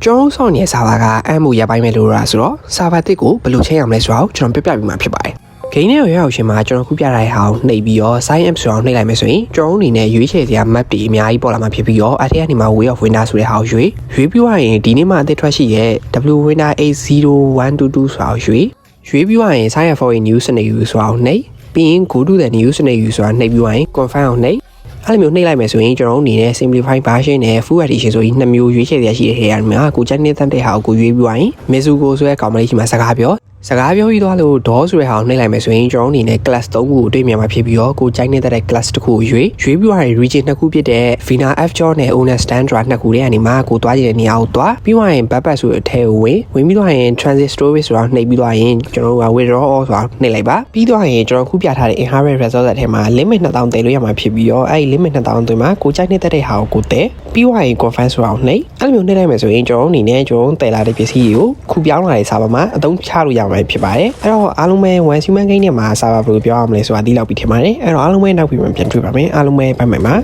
ကျွန်တော်ဆောင်နေတဲ့ server ကအမှုရပိုင်းမဲ့လို့ရဆိုတော့ server တစ်ကိုဘယ်လိုချိန်အောင်လဲဆိုတော့ကျွန်တော်ပြပြပြီးမှဖြစ်ပါတယ်။ game နဲ့ရောက်ရှင်မှာကျွန်တော်ခုပြထားတဲ့ဟာကိုနှိပ်ပြီးတော့ sign up ဆိုအောင်နှိပ်လိုက်မယ်ဆိုရင်ကျွန်တော်အနေနဲ့ရွေးချယ်စရာ map တွေအများကြီးပေါ်လာမှာဖြစ်ပြီးတော့အဲ့ဒီကနေမှ way of winner ဆိုတဲ့ဟာကိုရွေးပြီးွားရင်ဒီနေ့မှအသစ်ထွက်ရှိရဲ့ W winner 80122ဆိုတာကိုရွေးပြီးွားရင် sign up for a new scenario ဆိုတာကိုနှိပ်ပြီးရင် go to the new scenario ဆိုတာနှိပ်ပြီးွားရင် confirm အောင်နှိပ်အဲ့လိုမျိုးနှိပ်လိုက်မယ်ဆိုရင်ကျွန်တော်အနေနဲ့ simplify version နဲ့ full edition ဆိုပြီးနှစ်မျိုးရွေးချယ်ရရှိတဲ့ဟဲ့ရမှာကိုချက်နေတဲ့ဟာကိုရွေးပြီးွားရင် Mizugo ဆိုတဲ့ကောင်မလေးရှိမှစကားပြောပြီးသွားလို့ဒေါဆိုတဲ့ဟာကိုနှိပ်လိုက်မယ်ဆိုရင်ကျွန်တော်အနေနဲ့ class 3ခုကိုတွေ့မြင်မှာဖြစ်ပြီးတော့ကိုကြိုက်နေတဲ့ class တစ်ခုကိုရွေးပြီးွားရင် region နှစ်ခုဖြစ်တဲ့ Vina F Jaw နဲ့ Owner Standra နှစ်ခုထဲကနေမှကိုတွားကြတဲ့နေရာကိုတွားပြီးွားရင် backpack ဆိုတဲ့အထဲကိုဝင်ပြီးသွားရင် transit storage ဆိုတာနှိပ်ပြီးသွားရင်ကျွန်တော်တို့က withdraw all ဆိုတာနှိပ်လိုက်ပါပြီးသွားရင်ကျွန်တော်ခုပြထားတဲ့ inherent resource အထဲမှာ limit 2000တည်လို့ရမှာဖြစ်ပြီးတော့အဲ့ဒီ limit 2000အတွင်းမှာကိုကြိုက်နေတဲ့ဟာကိုတည်ပြီးွားရင် confirm ဆိုတာကိုနှိပ်အဲ့လိုမျိုးနှိပ်လိုက်မယ်ဆိုရင်ကျွန်တော်အနေနဲ့ကျွန်တော်တည်လာတဲ့ပစ္စည်းတွေကိုခုပြောင်းလာတဲ့ server မှာအသုံးချလို့ရမှာဖြစ်ပါတယ်အဲ့တော့အားလုံးပဲ one human game နဲ့မှာ server ဘယ်လိုပြောရမလဲဆိုတာဒီလောက်ပြီးထင်ပါတယ်အဲ့တော့အားလုံးပဲနောက်ပြီးမှပြန်တွေ့ပါမယ်အားလုံးပဲဘိုင်ဘိုင်ပါ